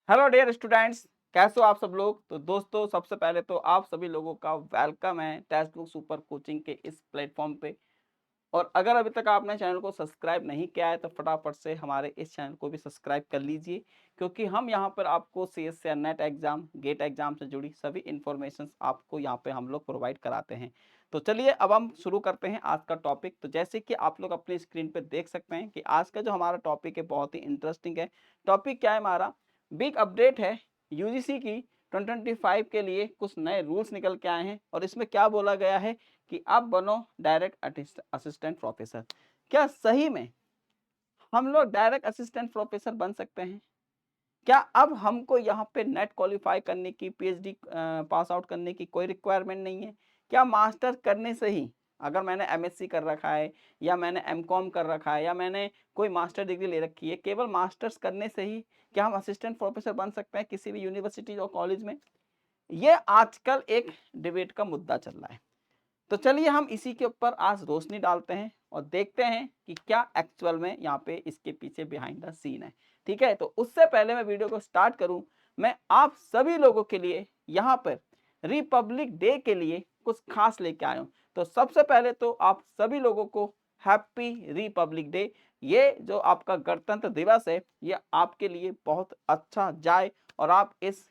Hello dear students, कैसे हो आप सब लोग। तो दोस्तों, सबसे पहले तो आप सभी लोगों का वेलकम है टेक्स्ट बुक सुपर कोचिंग के इस प्लेटफॉर्म पे। और अगर अभी तक आपने चैनल को सब्सक्राइब नहीं किया है तो फटाफट से हमारे इस चैनल को भी सब्सक्राइब कर लीजिए, क्योंकि हम यहाँ पर आपको CSC NET exam, GATE exam से जुड़ी सभी इन्फॉर्मेशन आपको यहाँ पे हम लोग प्रोवाइड कराते हैं। तो चलिए अब हम शुरू करते हैं आज का टॉपिक। तो जैसे कि आप लोग अपनी स्क्रीन पे देख सकते हैं कि आज का जो हमारा टॉपिक है बहुत ही इंटरेस्टिंग है। टॉपिक क्या है हमारा? बिग अपडेट है। यूजीसी की 2025 के लिए कुछ नए रूल्स निकल के आए हैं और इसमें क्या बोला गया है कि आप बनो डायरेक्ट असिस्टेंट प्रोफेसर। क्या सही में हम लोग डायरेक्ट असिस्टेंट प्रोफेसर बन सकते हैं? क्या अब हमको यहाँ पे नेट क्वालिफाई करने की, पीएचडी पास आउट करने की कोई रिक्वायरमेंट नहीं है? क्या मास्टर करने से ही, अगर मैंने एमएससी कर रखा है या मैंने एमकॉम कर रखा है या मैंने कोई मास्टर डिग्री ले रखी है, केवल मास्टर्स करने से ही क्या हम असिस्टेंट प्रोफेसर बन सकते हैं किसी भी यूनिवर्सिटी और कॉलेज में? ये आजकल एक डिबेट का मुद्दा चल रहा है। तो चलिए हम इसी के ऊपर आज रोशनी डालते हैं और देखते हैं कि क्या एक्चुअल में यहाँ पे इसके पीछे बिहाइंड द सीन है। ठीक है, तो उससे पहले मैं वीडियो को स्टार्ट करूं, मैं आप सभी लोगों के लिए यहाँ पर रिपब्लिक डे के लिए कुछ खास लेके आया हूँ। तो सबसे पहले तो आप सभी लोगों को हैप्पी रिपब्लिक डे। ये जो आपका गणतंत्र दिवस है ये आपके लिए बहुत अच्छा जाए और आप इस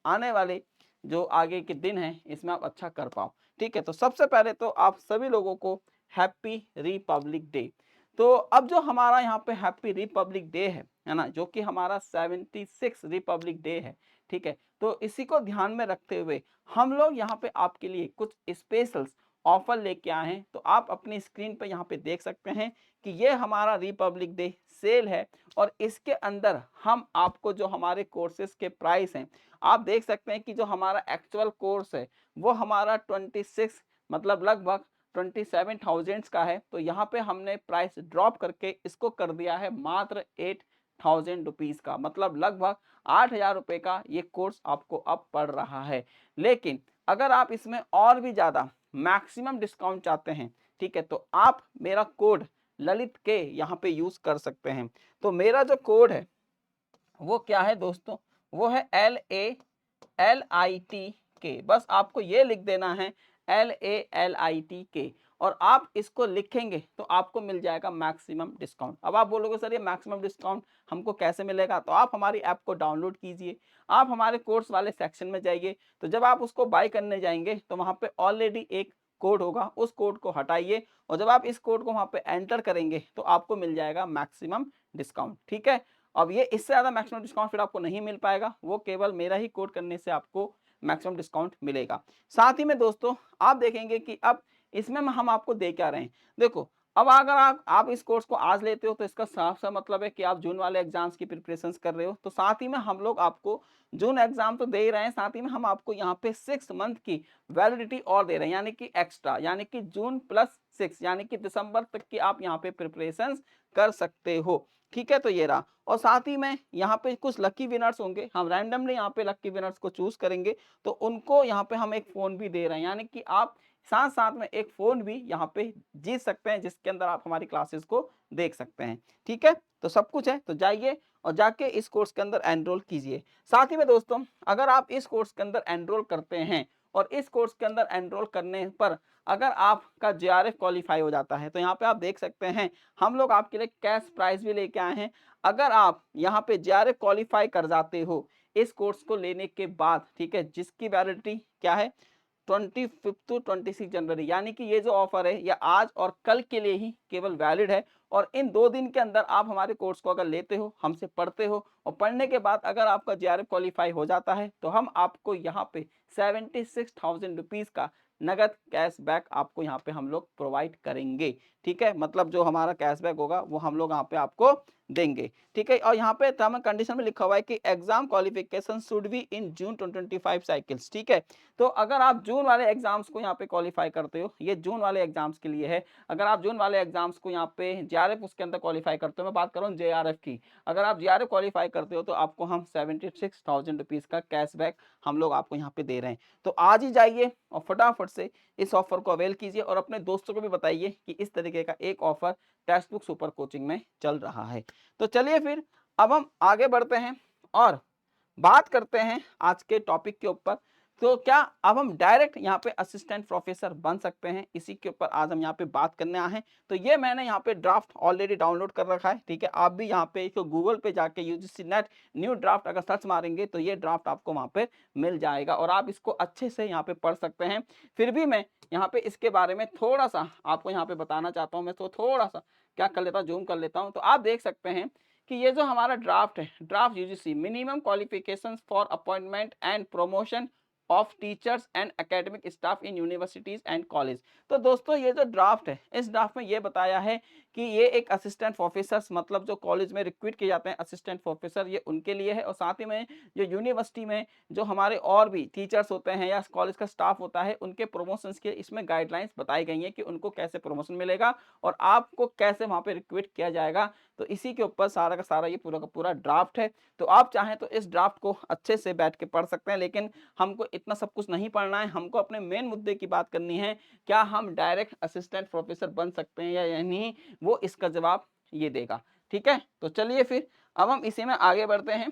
आने वाले जो आगे के दिन हैं इसमें आप अच्छा कर पाओ। ठीक है, तो सबसे पहले तो आप सभी लोगों को हैप्पी रिपब्लिक डे। तो अब जो हमारा यहाँ पे हैप्पी रिपब्लिक डे है ना, जो कि हमारा 76 रिपब्लिक डे है। ठीक है, तो इसी को ध्यान में रखते हुए हम लोग यहाँ पे आपके लिए कुछ स्पेशल ऑफर लेके आए हैं। तो आप अपनी स्क्रीन पे यहाँ पे देख सकते हैं कि ये हमारा रिपब्लिक डे सेल है और इसके अंदर हम आपको जो हमारे कोर्सेज के प्राइस हैं, आप देख सकते हैं कि जो हमारा एक्चुअल कोर्स है वो हमारा 26 मतलब लगभग 27,000 का है। तो यहाँ पे हमने प्राइस ड्रॉप करके इसको कर दिया है मात्र 8,000 रुपीज़ का, मतलब लगभग 8,000 रुपये का ये कोर्स आपको अब पड़ रहा है। लेकिन अगर आप इसमें और भी ज़्यादा मैक्सिमम डिस्काउंट चाहते हैं, ठीक है, तो आप मेरा कोड ललित के यहाँ पे यूज़ कर सकते हैं। तो मेरा जो कोड है वो क्या है दोस्तों? वो है LALIT के। बस आपको ये लिख देना है LALIT के और आप इसको लिखेंगे तो आपको मिल जाएगा मैक्सिमम डिस्काउंट। अब आप बोलोगे सर ये मैक्सिमम डिस्काउंट हमको कैसे मिलेगा? तो आप हमारी ऐप को डाउनलोड कीजिए, आप हमारे कोर्स वाले सेक्शन में जाइए। तो जब आप उसको बाय करने जाएंगे तो वहाँ पे ऑलरेडी एक कोड होगा, उस कोड को हटाइए और जब आप इस कोड को वहाँ पे एंटर करेंगे तो आपको मिल जाएगा मैक्सिमम डिस्काउंट। ठीक है, अब ये इससे ज़्यादा मैक्सिमम डिस्काउंट फिर आपको नहीं मिल पाएगा, वो केवल मेरा ही कोड करने से आपको मैक्सिमम डिस्काउंट मिलेगा। साथ ही में दोस्तों आप देखेंगे कि अब इसमें हम आपको दे क्या रहे हैं। देखो, अब अगर आप इस कोर्स को आज लेते हो तो इसका साफ-सा मतलब है कि आप जून वाले एग्ज़ाम्स की प्रिपरेशंस कर रहे हो। तो साथ ही में हम लोग आपको जून एग्ज़ाम तो दे ही रहे हैं, साथ ही में हम आपको यहाँ पे 6 मंथ की वैलिडिटी और दे रहे हैं, यानी कि एक्स्ट्रा, यानी कि जून प्लस 6 यानी कि दिसंबर तक की आप यहाँ पे प्रिपरेशंस कर सकते हो। ठीक है, तो ये रहा। और साथ ही में यहाँ पे कुछ लकी विनर्स होंगे, हम रैंडमली यहाँ पे लकी विनर्स को चूज करेंगे तो उनको यहाँ पे हम एक फ़ोन भी दे रहे हैं, यानी कि आप साथ-साथ में एक फ़ोन भी यहाँ पे जीत सकते हैं जिसके अंदर आप हमारी क्लासेस को देख सकते हैं। ठीक है, तो सब कुछ है, तो जाइए और जाके इस कोर्स के अंदर एनरोल कीजिए। साथ ही में दोस्तों, अगर आप इस कोर्स के अंदर एनरोल करते हैं और इस कोर्स के अंदर एनरोल करने पर अगर आपका जेआरएफ क्वालीफाई हो जाता है तो यहाँ पे आप देख सकते हैं हम लोग आपके लिए कैश प्राइज़ भी लेके आए हैं। अगर आप यहाँ पे जेआरएफ क्वालीफाई कर जाते हो इस कोर्स को लेने के बाद, ठीक है, जिसकी वैलिडिटी क्या है 25 टू 26 जनवरी, यानी कि ये जो ऑफर है ये आज और कल के लिए ही केवल वैलिड है। और इन 2 दिन के अंदर आप हमारे कोर्स को अगर लेते हो, हमसे पढ़ते हो और पढ़ने के बाद अगर आपका जेआरएफ क्वालीफाई हो जाता है तो हम आपको यहाँ पे 76,000 रुपीज़ का नगद कैशबैक आपको यहाँ पे हम लोग प्रोवाइड करेंगे। ठीक है, मतलब जो हमारा कैशबैक होगा वो हम लोग यहाँ पे आपको देंगे। ठीक है, और यहाँ पे टर्म एंड कंडीशन में लिखा हुआ है कि exam qualification should be in June 2025 cycles. ठीक है, तो अगर आप जून वाले एग्जाम्स को यहाँ पे क्वालिफाई करते हो, ये जून वाले एग्जाम्स के लिए है। अगर आप जून वाले एग्जाम्स को यहाँ पे जेआरएफ उसके अंदर क्वालिफाई करते हो, मैं बात कर रहा हूँ जेआरएफ की, अगर आप जेआरएफ क्वालिफाई करते हो तो आपको हम 76,000 रुपीज़ का कैशबैक हम लोग आपको यहाँ पे दे रहे हैं। तो आज ही जाइए और फटाफट से इस ऑफर को अवेल कीजिए और अपने दोस्तों को भी बताइए कि इस तरीके का एक offer text book super coaching में चल रहा है। तो चलिए फिर अब हम आगे बढ़ते हैं और बात करते हैं आज के टॉपिक के ऊपर। तो क्या अब हम डायरेक्ट यहाँ पे असिस्टेंट प्रोफेसर बन सकते हैं, इसी के ऊपर आज हम यहाँ पे बात करने आए हैं। तो ये मैंने यहाँ पे ड्राफ्ट ऑलरेडी डाउनलोड कर रखा है, ठीक है। आप भी यहाँ पे इसको गूगल पे जाके यूजीसी नेट न्यू ड्राफ्ट अगर सर्च मारेंगे तो ये ड्राफ्ट आपको वहाँ पे मिल जाएगा और आप इसको अच्छे से यहाँ पे पढ़ सकते हैं। फिर भी मैं यहाँ पे इसके बारे में थोड़ा सा आपको यहाँ पे बताना चाहता हूँ। मैं तो थोड़ा सा क्या कर लेता हूँ, जूम कर लेता हूँ। तो आप देख सकते हैं कि ये जो हमारा ड्राफ्ट है, draft UGC minimum qualifications for appointment and promotion of teachers and academic staff in universities and college. तो दोस्तों ये जो ड्राफ्ट है, इस ड्राफ्ट में ये बताया है कि ये एक असिस्टेंट प्रोफेसर, मतलब जो कॉलेज में रिक्रूट किए जाते हैं असिस्टेंट प्रोफेसर, ये उनके लिए है। और साथ ही में जो यूनिवर्सिटी में जो हमारे और भी टीचर्स होते हैं या कॉलेज का स्टाफ होता है, उनके प्रमोशंस के इसमें गाइडलाइंस बताई गई हैं कि उनको कैसे प्रमोशन मिलेगा और आपको कैसे वहाँ पे रिक्रूट किया जाएगा। तो इसी के ऊपर सारा का सारा ये पूरा का पूरा ड्राफ्ट है। तो आप चाहें तो इस ड्राफ्ट को अच्छे से बैठ के पढ़ सकते हैं, लेकिन हमको इतना सब कुछ नहीं पढ़ना है। हमको अपने मेन मुद्दे की बात करनी है, क्या हम डायरेक्ट असिस्टेंट प्रोफेसर बन सकते हैं या नहीं, वो इसका जवाब ये देगा। ठीक है, तो चलिए फिर अब हम इसी में आगे बढ़ते हैं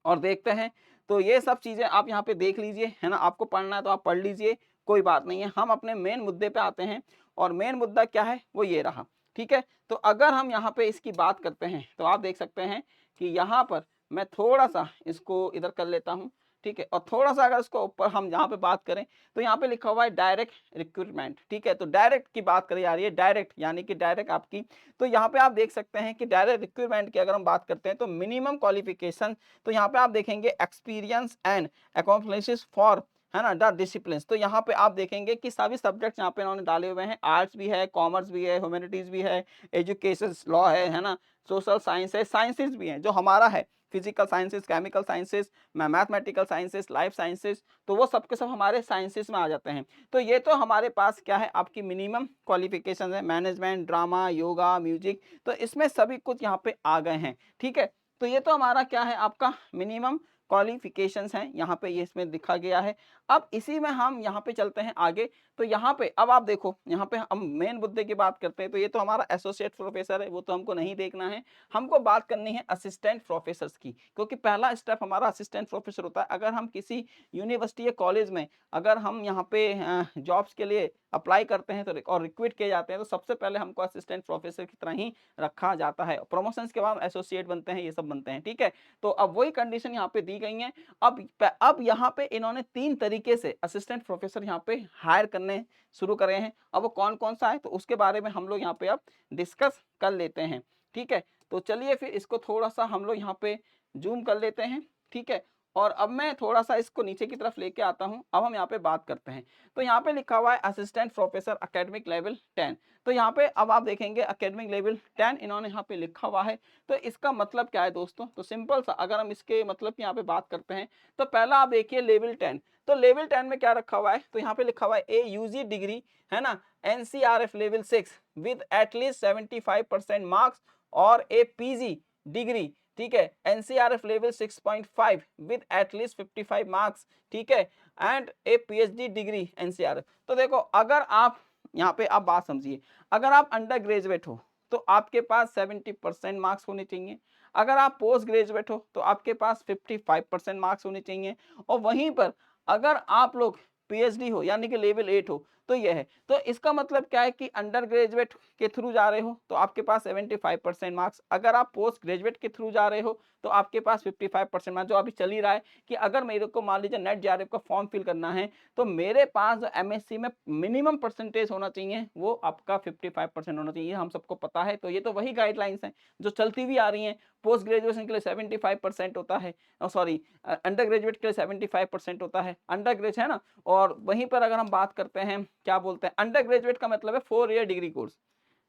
और देखते हैं। तो ये सब चीज़ें आप यहाँ पे देख लीजिए, है ना। आपको पढ़ना है तो आप पढ़ लीजिए, कोई बात नहीं है। हम अपने मेन मुद्दे पे आते हैं और मेन मुद्दा क्या है, वो ये रहा। ठीक है, तो अगर हम यहाँ पे इसकी बात करते हैं तो आप देख सकते हैं कि यहाँ पर मैं थोड़ा-सा इसको इधर कर लेता हूँ, ठीक है। और थोड़ा-सा अगर इसको ऊपर हम यहाँ पे बात करें तो यहाँ पे लिखा हुआ है डायरेक्ट रिक्रूटमेंट, ठीक है। तो डायरेक्ट की बात करी जा रही है, डायरेक्ट यानी कि डायरेक्ट आपकी। तो यहाँ पे आप देख सकते हैं कि डायरेक्ट रिक्रूटमेंट की अगर हम बात करते हैं तो मिनिमम क्वालिफिकेशन, तो यहाँ पे आप देखेंगे एक्सपीरियंस एंड अकॉम्प्लिशेस फॉर, है ना, द डिसिप्लिन। तो यहाँ पे आप देखेंगे कि सभी सब्जेक्ट्स यहाँ पे इन्होंने डाले हुए हैं। आर्ट्स भी है, कॉमर्स भी है, ह्यूमैनिटीज भी है, एजुकेशन लॉ है ना, सोशल साइंस है, साइंसेज भी हैं जो हमारा है, physical sciences, chemical sciences, mathematical sciences, life sciences. तो वो सब के सब हमारे साइंसेज में आ जाते हैं। तो ये तो हमारे पास क्या है, आपकी मिनिमम क्वालिफिकेशन है। मैनेजमेंट, ड्रामा, योगा, म्यूजिक, तो इसमें सभी कुछ यहाँ पे आ गए हैं। ठीक है, तो ये तो हमारा क्या है, आपका मिनिमम क्वालिफिकेशंस हैं, यहाँ पे ये इसमें लिखा गया है। अब इसी में हम यहाँ पे चलते हैं आगे। तो यहाँ पे अब आप देखो, यहाँ पे हम मेन मुद्दे की बात करते हैं। तो ये तो हमारा एसोसिएट प्रोफेसर है, वो तो हमको नहीं देखना है। हमको बात करनी है असिस्टेंट प्रोफेसर्स की, क्योंकि पहला स्टेप हमारा असिस्टेंट प्रोफेसर होता है। अगर हम किसी यूनिवर्सिटी या कॉलेज में अगर हम यहाँ पे जॉब्स के लिए अप्लाई करते हैं तो और रिक्रूट किए जाते हैं, तो सबसे पहले हमको असिस्टेंट प्रोफेसर की तरह ही रखा जाता है। प्रमोशंस के बाद एसोसिएट बनते हैं, ये सब बनते हैं। ठीक है, तो अब वही कंडीशन यहाँ पे दी गई है। अब यहाँ पे इन्होंने 3 तरीके से असिस्टेंट प्रोफेसर यहाँ पे हायर करने शुरू करे हैं। अब वो कौन-कौन सा है, तो उसके बारे में हम लोग यहाँ पे अब डिस्कस कर लेते हैं। ठीक है, तो चलिए फिर इसको थोड़ा-सा हम लोग यहाँ पे ज़ूम कर लेते हैं। ठीक है, और अब मैं थोड़ा-सा इसको नीचे की तरफ लेके आता हूँ। अब हम यहाँ पे बात करते हैं। तो यहाँ पे लिखा हुआ है असिस्टेंट प्रोफेसर एकेडमिक लेवल 10। तो यहाँ पे अब आप देखेंगे एकेडमिक लेवल 10 इन्होंने यहाँ पे लिखा हुआ है। तो इसका मतलब क्या है दोस्तों, तो सिंपल सा अगर हम इसके मतलब की यहाँ पे बात करते हैं, तो पहला आप देखिए लेवल 10। तो लेवल 10 में क्या रखा हुआ है, तो यहाँ पे लिखा हुआ है ए यूजी डिग्री, है ना, NCRF level 6 with at least 75% marks, और ए पीजी डिग्री, ठीक है, NCRF level 6.5 with at least 55 marks, ठीक है, and A PhD degree NCRF. तो देखो, अगर आप यहाँ पे आप बात समझिए, अगर आप अंडर ग्रेजुएट हो तो आपके पास 70% मार्क्स होने चाहिए। अगर आप पोस्ट ग्रेजुएट हो तो आपके पास 55% मार्क्स होने चाहिए। और वहीं पर अगर आप लोग पीएचडी हो यानी कि लेवल 8 हो तो यह है। तो इसका मतलब क्या है कि अंडर ग्रेजुएट के थ्रू जा रहे हो तो आपके पास 75% मार्क्स, अगर आप पोस्ट ग्रेजुएट के थ्रू जा रहे हो तो आपके पास 55% मार्क्स। जो अभी चल ही रहा है कि अगर मेरे को मान लीजिए नेट जेआरएफ का फॉर्म फिल करना है तो मेरे पास जो एमएससी में मिनिमम परसेंटेज होना चाहिए वो आपका 55% होना चाहिए, हम सबको पता है। तो ये तो वही गाइडलाइंस हैं जो चलती हुई आ रही हैं। पोस्ट ग्रेजुएशन के लिए 75% होता है, सॉरी अंडर ग्रेजुएट के लिए 75% होता है, अंडर ग्रेजुएट है ना। और वहीं पर अगर हम बात करते हैं, क्या बोलते हैं, अंडर ग्रेजुएट का मतलब है 4 ईयर डिग्री कोर्स।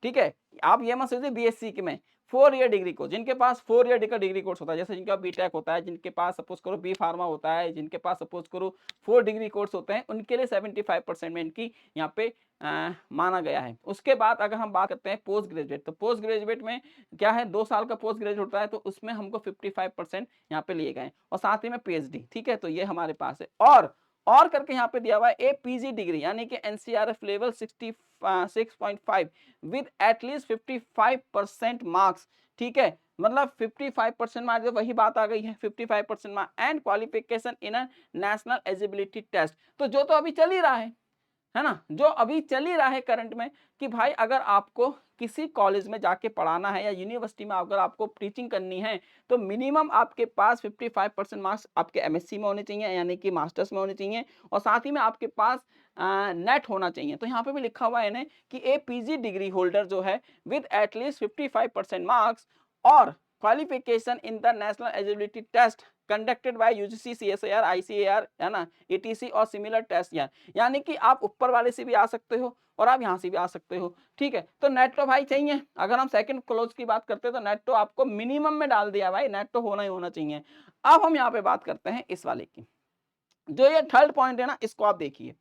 ठीक है, आप ये मत सोचिए बीएससी के में 4 ईयर डिग्री कोर्स, जिनके पास 4 ईयर का डिग्री कोर्स होता है, जैसे जिनका बीटेक होता है, जिनके पास सपोज करो बी फार्मा होता है, जिनके पास सपोज करो 4 डिग्री कोर्स होते हैं, उनके लिए 75% में इनकी यहाँ पे माना गया है। उसके बाद अगर हम बात करते हैं पोस्ट ग्रेजुएट, तो पोस्ट ग्रेजुएट में क्या है, 2 साल का पोस्ट ग्रेजुएट होता है, तो उसमें हमको 55% यहाँ पे लिए गए और साथ ही में पीएचडी। ठीक है, तो ये हमारे पास है। और करके यहाँ पे दिया हुआ है ए पीजी डिग्री यानी कि NCRF level 6.5 with at least 55% marks, ठीक है, मतलब 55% मार्क्स, वही बात आ गई है 55% marks and qualification in a national eligibility test. तो जो तो अभी चल ही रहा है ना, जो अभी चल ही रहा है करंट में, कि भाई अगर आपको किसी कॉलेज में जाके पढ़ाना है या यूनिवर्सिटी में अगर आपको टीचिंग करनी है, तो मिनिमम आपके पास 55% मार्क्स आपके एमएससी में होने चाहिए, यानी कि मास्टर्स में होने चाहिए, और साथ ही में आपके पास नेट होना चाहिए। तो यहाँ पे भी लिखा हुआ है ना कि ए पीजी डिग्री होल्डर जो है विद एटलीस्ट 55% मार्क्स और qualification in the national eligibility test conducted by UGC, CSIR, ICAR, है ना, एटीसी और सिमिलर टेस्ट, यानी कि आप ऊपर वाले से भी आ सकते हो और आप यहाँ से भी आ सकते हो, ठीक है। तो नेट तो भाई चाहिए, अगर हम सेकंड क्लोज की बात करते हैं तो नेट तो आपको मिनिमम में डाल दिया भाई, नेट तो होना ही होना चाहिए। अब हम यहाँ पे बात करते हैं इस वाले की, जो ये थर्ड पॉइंट है ना, इसको आप देखिए।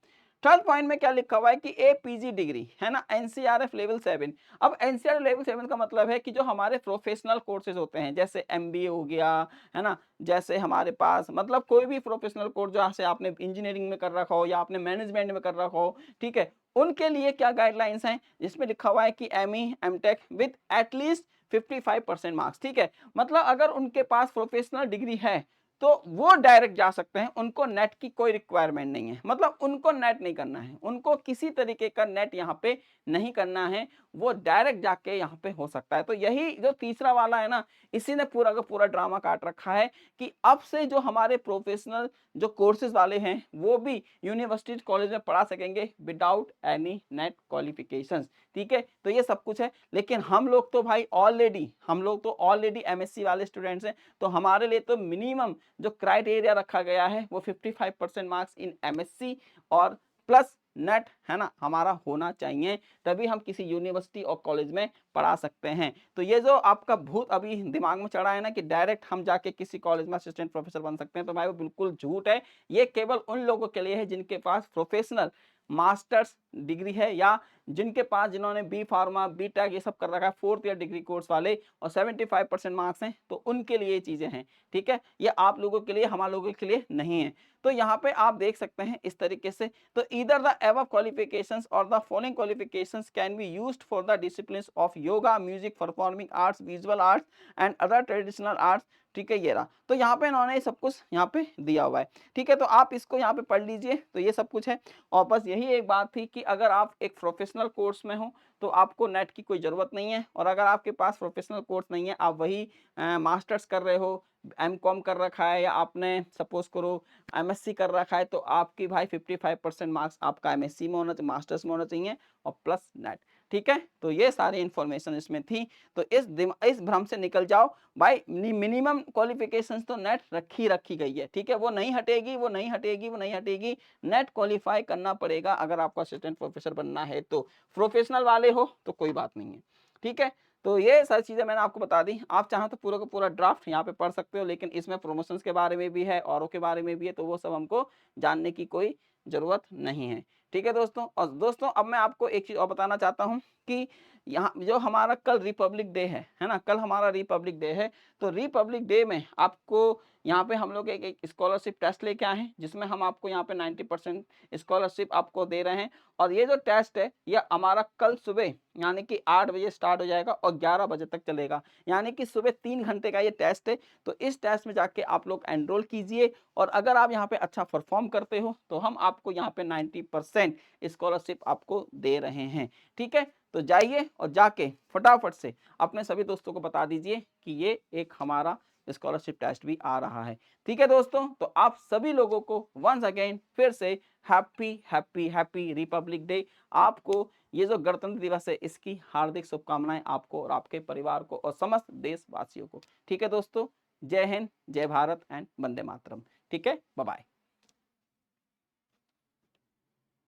थर्ड पॉइंट में क्या लिखा हुआ है कि ए पीजी डिग्री, है ना, एनसीआरएफ लेवल 7। अब एनसीआरएफ लेवल 7 का मतलब है कि जो हमारे प्रोफेशनल कोर्सेज होते हैं, जैसे एमबीए हो गया, है ना, जैसे हमारे पास मतलब कोई भी प्रोफेशनल कोर्स जैसे आपने इंजीनियरिंग में कर रखा हो या आपने मैनेजमेंट में कर रखा हो, ठीक है, उनके लिए क्या गाइडलाइंस हैं, जिसमें लिखा हुआ है कि ME MTech with at least 55% marks, ठीक है, मतलब अगर उनके पास प्रोफेशनल डिग्री है तो वो डायरेक्ट जा सकते हैं, उनको नेट की कोई रिक्वायरमेंट नहीं है, मतलब उनको नेट नहीं करना है, उनको किसी तरीके का नेट यहाँ पे नहीं करना है, वो डायरेक्ट जाके यहाँ पे हो सकता है। तो यही जो तीसरा वाला है ना, इसी ने पूरा का पूरा ड्रामा काट रखा है कि अब से जो हमारे प्रोफेशनल जो कोर्सेज वाले हैं वो भी यूनिवर्सिटी कॉलेज में पढ़ा सकेंगे विदाउट एनी नेट क्वालिफिकेशंस, ठीक है। तो ये सब कुछ है, लेकिन हम लोग तो भाई ऑलरेडी एमएससी वाले स्टूडेंट्स हैं, तो हमारे लिए तो मिनिमम जो क्राइटेरिया रखा गया है वो 55% मार्क्स इन एमएससी और प्लस नेट, है ना, हमारा होना चाहिए, तभी हम किसी यूनिवर्सिटी और कॉलेज में पढ़ा सकते हैं। तो ये जो आपका भूत अभी दिमाग में चढ़ा है ना कि डायरेक्ट हम जाके किसी कॉलेज में असिस्टेंट प्रोफेसर बन सकते हैं, तो भाई वो बिल्कुल झूठ है। ये केवल उन लोगों के लिए है जिनके पास प्रोफेशनल मास्टर्स डिग्री है, या जिन्होंने बी फार्मा, बी टेक ये सब कर रखा है, 4th ईयर डिग्री कोर्स वाले, और 75% मार्क्स हैं, तो उनके लिए ये चीजें हैं, ठीक है। ये आप लोगों के लिए, हमारे लोगों के लिए नहीं है। तो यहाँ पे आप देख सकते हैं इस तरीके से, तो ईदर द एबव क्वालिफिकेशंस और the following qualifications can be used for the disciplines of yoga, music, performing arts, visual arts and other traditional arts, ठीक है, ये रहा। तो यहाँ पे इन्होंने सब कुछ यहाँ पे दिया हुआ है, ठीक है, तो आप इसको यहाँ पे पढ़ लीजिए, तो ये सब कुछ है। और बस यही एक बात थी कि अगर आप एक प्रोफेशनल कोर्स में हो तो आपको नेट की कोई ज़रूरत नहीं है, और अगर आपके पास प्रोफेशनल कोर्स नहीं है, आप वही मास्टर्स कर रहे हो, एमकॉम कर रखा है, या आपने सपोज करो एमएससी कर रखा है, तो आपकी भाई 55% मार्क्स आपका एमएससी में होना चाहिए, मास्टर्स में होना चाहिए, और प्लस नेट, ठीक है। तो ये सारी इंफॉर्मेशन इसमें थी, तो इस भ्रम से निकल जाओ भाई, मिनिमम क्वालिफिकेशंस तो नेट रखी गई है, ठीक है, वो नहीं हटेगी, नेट क्वालिफाई करना पड़ेगा अगर आपको असिस्टेंट प्रोफेसर बनना है। तो प्रोफेशनल वाले हो तो कोई बात नहीं है, ठीक है। तो ये सारी चीज़ें मैंने आपको बता दी, आप चाहो तो पूरा का पूरा ड्राफ्ट यहाँ पे पढ़ सकते हो, लेकिन इसमें प्रमोशंस के बारे में भी है, औरों के बारे में भी है, तो वो सब हमको जानने की कोई ज़रूरत नहीं है, ठीक है दोस्तों। और दोस्तों अब मैं आपको एक चीज़ और बताना चाहता हूँ कि यहाँ जो हमारा कल रिपब्लिक डे है ना, कल हमारा रिपब्लिक डे है, तो रिपब्लिक डे में आपको यहाँ पे हम लोग एक स्कॉलरशिप टेस्ट लेके आए हैं, जिसमें हम आपको यहाँ पे 90% स्कॉलरशिप आपको दे रहे हैं। और ये जो टेस्ट है ये हमारा कल सुबह यानी कि 8 बजे स्टार्ट हो जाएगा और 11 बजे तक चलेगा, यानी कि सुबह 3 घंटे का ये टेस्ट है। तो इस टेस्ट में जाके आप लोग एनरोल कीजिए, और अगर आप यहाँ पे अच्छा परफॉर्म करते हो तो हम आपको यहाँ पे 90% स्कॉलरशिप आपको दे रहे हैं, ठीक है। तो जाइए और जाके फटाफट से अपने सभी दोस्तों को बता दीजिए कि ये एक हमारा स्कॉलरशिप टेस्ट भी आ रहा है, ठीक है दोस्तों। तो आप सभी लोगों को वंस अगेन फिर से happy happy happy Republic day. आपको ये जो गणतंत्र दिवस है इसकी हार्दिक शुभकामनाएं आपको और आपके परिवार को और समस्त देशवासियों को, ठीक है दोस्तों। जय हिंद, जय भारत एंड वंदे मातरम, ठीक है, बाय बाय।